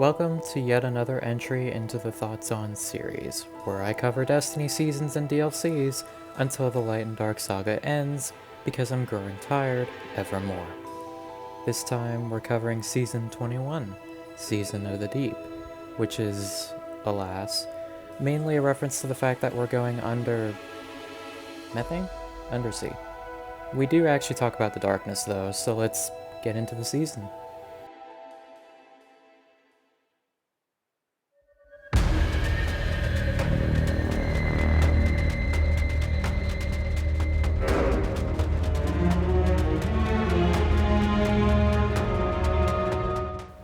Welcome to yet another entry into the Thoughts On series, where I cover Destiny seasons and DLCs until the Light and Dark saga ends, because I'm growing tired evermore. This time we're covering Season 21, Season of the Deep, which is, alas, mainly a reference to the fact that we're going under... methane? Undersea. We do actually talk about the darkness though, so let's get into the season.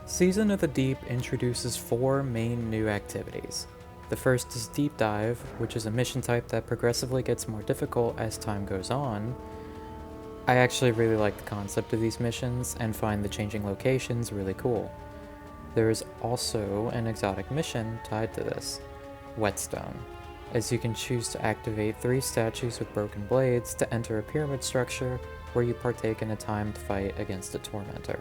Season of the Deep introduces 4 main new activities. The first is Deep Dive, which is a mission type that progressively gets more difficult as time goes on. I actually really like the concept of these missions and find the changing locations really cool. There is also an exotic mission tied to this, Whetstone, as you can choose to activate 3 statues with broken blades to enter a pyramid structure where you partake in a timed fight against a tormentor.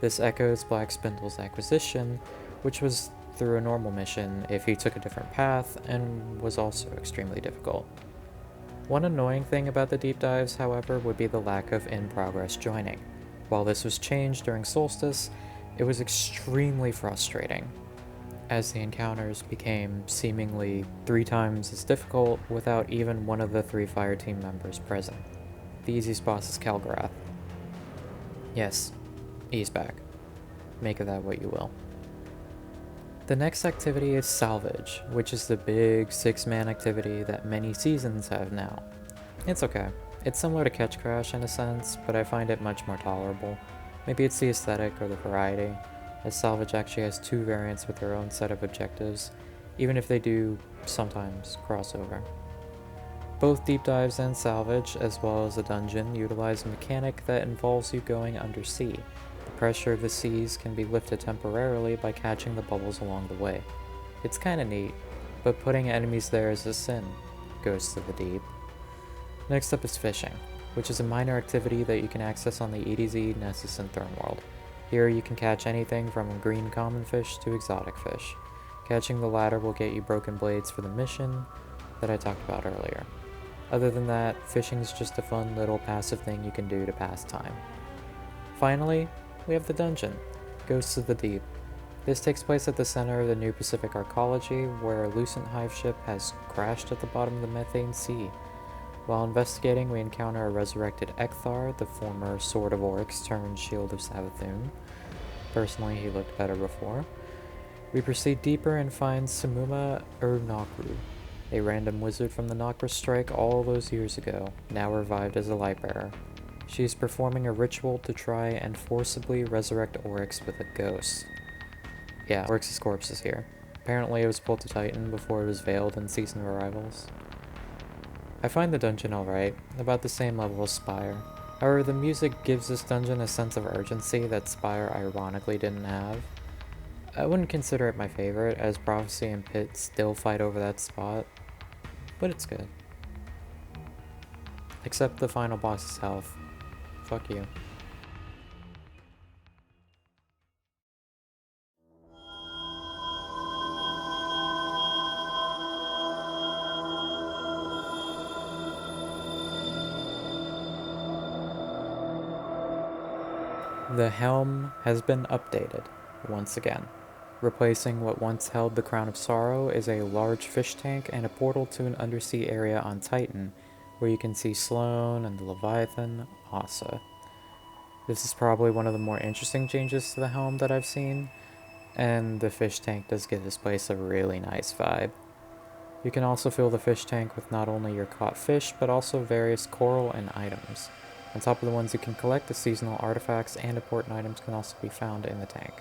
This echoes Black Spindle's acquisition, which was through a normal mission if he took a different path and was also extremely difficult. One annoying thing about the deep dives, however, would be the lack of in-progress joining. While this was changed during Solstice, it was extremely frustrating, as the encounters became seemingly 3 times as difficult without even one of the 3 fire team members present. The easiest boss is Kalgarath. Yes, he's back. Make of that what you will. The next activity is Salvage, which is the big 6-man activity that many seasons have now. It's okay. It's similar to Catch Crash in a sense, but I find it much more tolerable. Maybe it's the aesthetic or the variety, as Salvage actually has 2 variants with their own set of objectives, even if they do sometimes cross over. Both Deep Dives and Salvage, as well as the dungeon, utilize a mechanic that involves you going undersea. The pressure of the seas can be lifted temporarily by catching the bubbles along the way. It's kinda neat, but putting enemies there is a sin. Ghosts of the Deep. Next up is Fishing, which is a minor activity that you can access on the EDZ, Nessus, and Throne Here you can catch anything from green common fish to exotic fish. Catching the latter will get you broken blades for the mission that I talked about earlier. Other than that, fishing is just a fun little passive thing you can do to pass time. Finally, we have the dungeon, Ghosts of the Deep. This takes place at the center of the New Pacific Arcology, where a Lucent Hive ship has crashed at the bottom of the Methane Sea. While investigating, we encounter a resurrected Ekthar, the former Sword of Oryx turned Shield of Savathûn. Personally, he looked better before. We proceed deeper and find Samuma Urnakru, a random wizard from the Nokra strike all those years ago, now revived as a Lightbearer. She is performing a ritual to try and forcibly resurrect Oryx with a ghost. Yeah, Oryx's corpse is here. Apparently it was pulled to Titan before it was veiled in Season of Arrivals. I find the dungeon alright, about the same level as Spire. However, the music gives this dungeon a sense of urgency that Spire ironically didn't have. I wouldn't consider it my favorite, as Prophecy and Pit still fight over that spot, but it's good. Except the final boss's health. Fuck you. The HELM has been updated, once again. Replacing what once held the Crown of Sorrow is a large fish tank and a portal to an undersea area on Titan, where you can see Sloane and the Leviathan, Asa. This is probably one of the more interesting changes to the helm that I've seen, and the fish tank does give this place a really nice vibe. You can also fill the fish tank with not only your caught fish, but also various coral and items. On top of the ones you can collect, the seasonal artifacts and important items can also be found in the tank.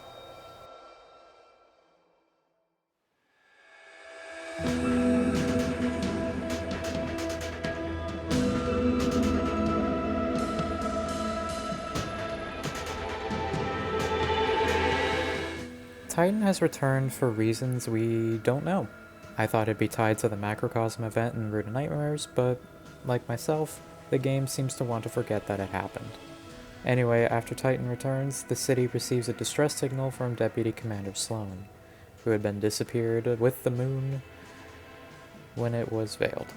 Titan has returned for reasons we don't know. I thought it'd be tied to the Macrocosm event in Root of Nightmares, but like myself, the game seems to want to forget that it happened. Anyway, after Titan returns, the city receives a distress signal from Deputy Commander Sloan, who had been disappeared with the moon when it was veiled.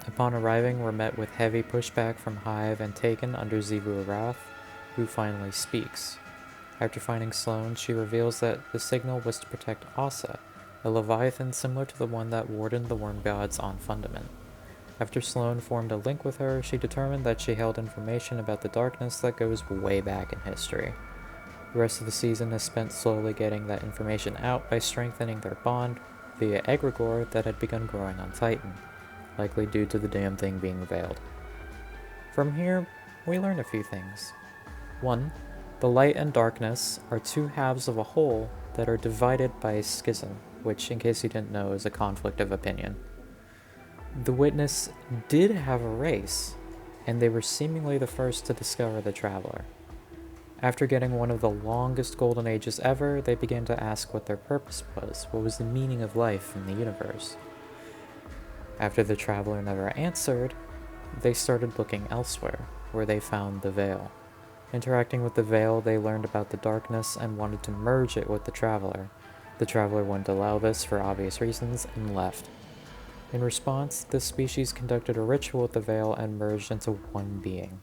Upon arriving, we're met with heavy pushback from Hive and taken under Xivu Arath, who finally speaks. After finding Sloan, she reveals that the signal was to protect Asa, a leviathan similar to the one that wardened the worm gods on Fundament. After Sloan formed a link with her, she determined that she held information about the darkness that goes way back in history. The rest of the season is spent slowly getting that information out by strengthening their bond via egregore that had begun growing on Titan, likely due to the damn thing being veiled. From here, we learn a few things. 1. The light and darkness are two halves of a whole that are divided by a schism, which, in case you didn't know, is a conflict of opinion. The Witness did have a race, and they were seemingly the first to discover the Traveler. After getting one of the longest golden ages ever, they began to ask what their purpose was, what was the meaning of life in the universe. After the Traveler never answered, they started looking elsewhere, where they found the Veil. Interacting with the Veil, they learned about the darkness and wanted to merge it with the Traveler. The Traveler wouldn't allow this for obvious reasons and left. In response, this species conducted a ritual with the Veil and merged into one being,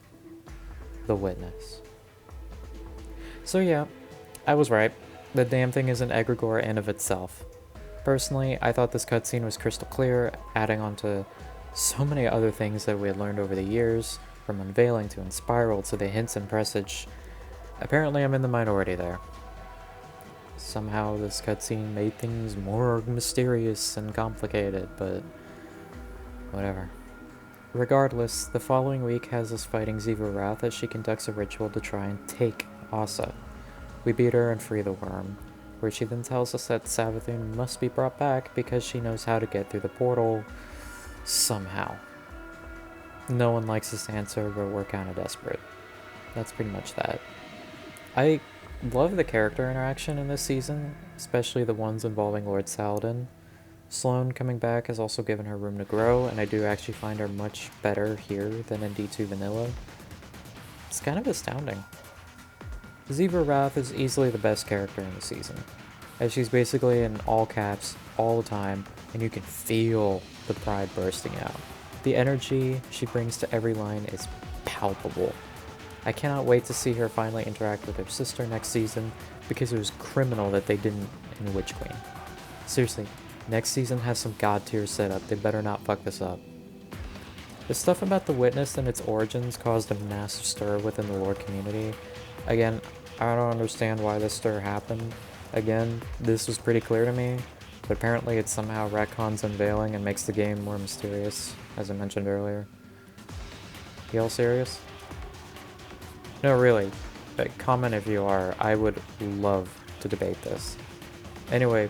the Witness. So yeah, I was right. The damn thing is an egregore in of itself. Personally, I thought this cutscene was crystal clear, adding on to so many other things that we had learned over the years, from unveiling to Inspiral to the hints and presage. Apparently I'm in the minority there. Somehow this cutscene made things more mysterious and complicated, but whatever. Regardless, the following week has us fighting Xivu Arath as she conducts a ritual to try and take Asa. We beat her and free the worm, where she then tells us that Savathun must be brought back because she knows how to get through the portal somehow. No one likes this answer, but we're kinda desperate. That's pretty much that. I love the character interaction in this season, especially the ones involving Lord Saladin. Sloan coming back has also given her room to grow, and I do actually find her much better here than in D2 Vanilla. It's kind of astounding. Xivu Arath is easily the best character in the season, as she's basically in all caps all the time, and you can feel the pride bursting out. The energy she brings to every line is palpable. I cannot wait to see her finally interact with her sister next season, because it was criminal that they didn't in Witch Queen. Seriously, next season has some god tier setup, they better not fuck this up. The stuff about the Witness and its origins caused a massive stir within the lore community. Again, I don't understand why this stir happened. Again, this was pretty clear to me, but apparently it somehow retcons unveiling and makes the game more mysterious, as I mentioned earlier. You all serious? No, really. But comment if you are. I would love to debate this. Anyway,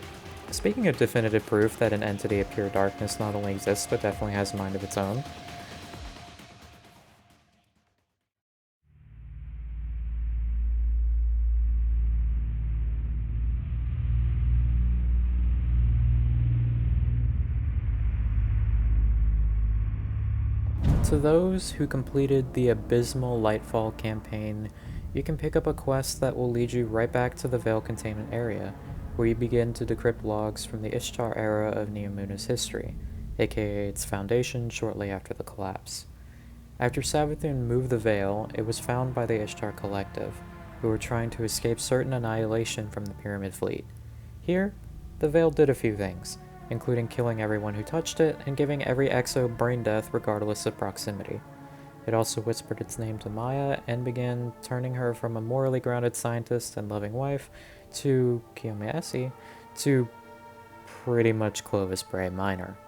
speaking of definitive proof that an entity of pure darkness not only exists but definitely has a mind of its own, to those who completed the Abysmal Lightfall campaign, you can pick up a quest that will lead you right back to the Veil Containment area, where you begin to decrypt logs from the Ishtar era of Neomuna's history, aka its foundation shortly after the collapse. After Savathun moved the Veil, it was found by the Ishtar Collective, who were trying to escape certain annihilation from the Pyramid Fleet. Here, the Veil did a few things, including killing everyone who touched it and giving every exo brain death regardless of proximity. It also whispered its name to Maya and began turning her from a morally grounded scientist and loving wife to Kiyomiesi to pretty much Clovis Bray Minor.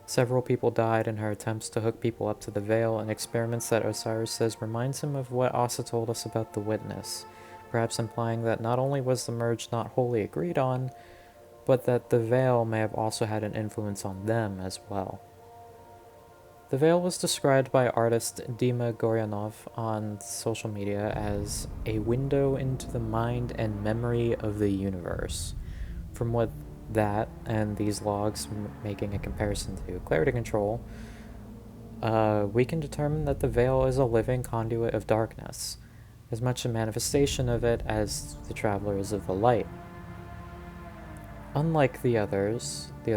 Several people died in her attempts to hook people up to the Veil, and experiments that Osiris says reminds him of what Asa told us about the Witness, perhaps implying that not only was the merge not wholly agreed on, but that the Veil may have also had an influence on them as well. The Veil was described by artist Dima Goryanov on social media as a window into the mind and memory of the universe. From what that and these logs making a comparison to Clarity Control, we can determine that the Veil is a living conduit of darkness. as much a manifestation of it as the traveler is of the light. Unlike the other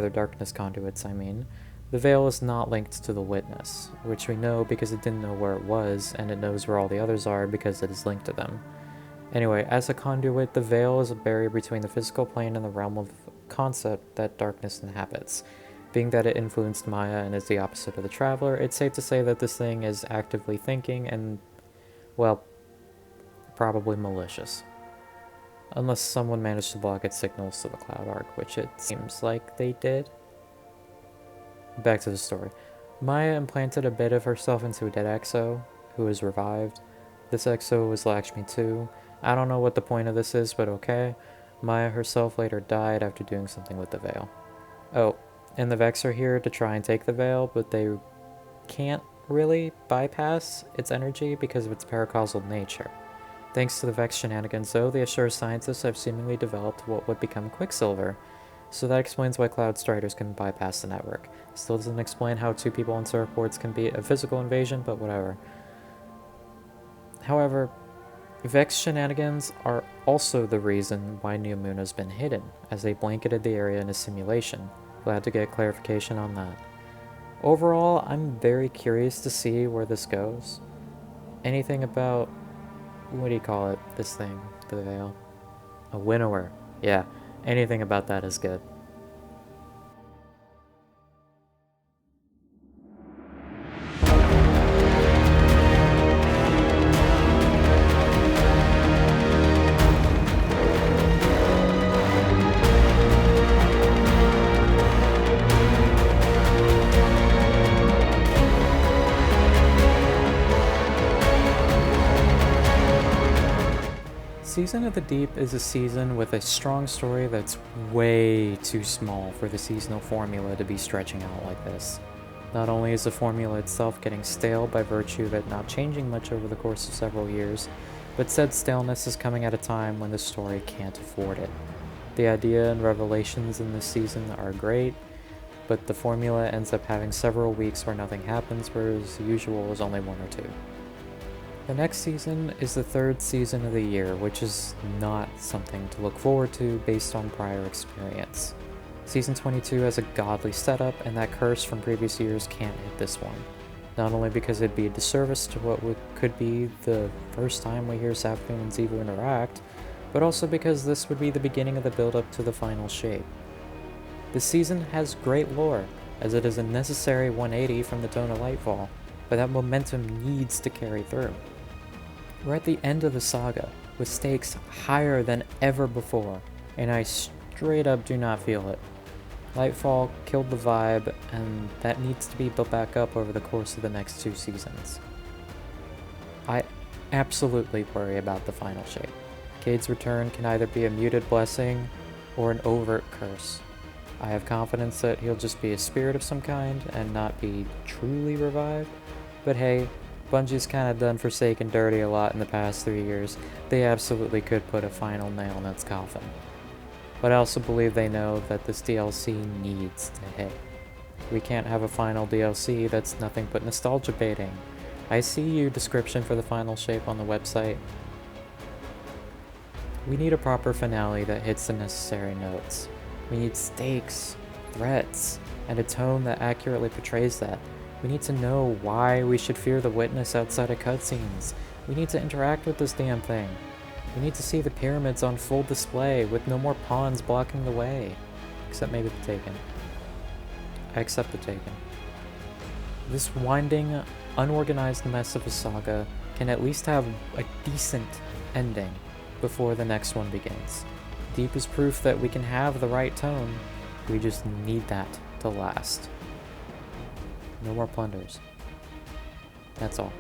darkness conduits, the veil is not linked to the witness, which we know because it didn't know where it was, and it knows where all the others are because it is linked to them. Anyway, as a conduit, the veil is a barrier between the physical plane and the realm of concept that darkness inhabits. Being that it influenced Maya and is the opposite of the traveler, it's safe to say that this thing is actively thinking and, well, probably malicious. Unless someone managed to block its signals to the Cloud Arc, which it seems like they did. Back to the story. Maya implanted a bit of herself into a dead Exo, who was revived. This Exo was Lakshmi too. I don't know what the point of this is, but okay. Maya herself later died after doing something with the veil. Oh, and the Vex are here to try and take the veil, but they can't really bypass its energy because of its paracausal nature. Thanks to the Vex shenanigans, though, the Assure scientists have seemingly developed what would become Quicksilver, so that explains why Cloud Striders can bypass the network. Still doesn't explain how two people on surfboards can beat a physical invasion, but whatever. However, Vex shenanigans are also the reason why New Moon has been hidden, as they blanketed the area in a simulation. Glad to get clarification on that. Overall, I'm very curious to see where this goes. Anything about, what do you call it, this thing, the veil? A winnower. Yeah, anything about that is good. Season of the Deep is a season with a strong story that's way too small for the seasonal formula to be stretching out like this. Not only is the formula itself getting stale by virtue of it not changing much over the course of several years, but said staleness is coming at a time when the story can't afford it. The idea and revelations in this season are great, but the formula ends up having several weeks where nothing happens, whereas the usual is only one or two. The next season is the third season of the year, which is not something to look forward to based on prior experience. Season 22 has a godly setup, and that curse from previous years can't hit this one. Not only because it'd be a disservice to what could be the first time we hear Safin and Zivu interact, but also because this would be the beginning of the build-up to the final shape. The season has great lore, as it is a necessary 180 from the tone of Lightfall, but that momentum needs to carry through. We're at the end of the saga, with stakes higher than ever before, and I straight up do not feel it. Lightfall killed the vibe, and that needs to be built back up over the course of the next two seasons. I absolutely worry about the final shape. Cade's return can either be a muted blessing or an overt curse. I have confidence that he'll just be a spirit of some kind and not be truly revived, but hey, Bungie's kinda done Forsaken dirty a lot in the past 3 years. They absolutely could put a final nail in its coffin. But I also believe they know that this DLC needs to hit. We can't have a final DLC that's nothing but nostalgia baiting. I see you description for the final shape on the website. We need a proper finale that hits the necessary notes. We need stakes, threats, and a tone that accurately portrays that. We need to know why we should fear the witness outside of cutscenes. We need to interact with this damn thing. We need to see the pyramids on full display with no more pawns blocking the way. Except maybe the Taken. I accept the Taken. This winding, unorganized mess of a saga can at least have a decent ending before the next one begins. Deep is proof that we can have the right tone. We just need that to last. No more plunders. That's all.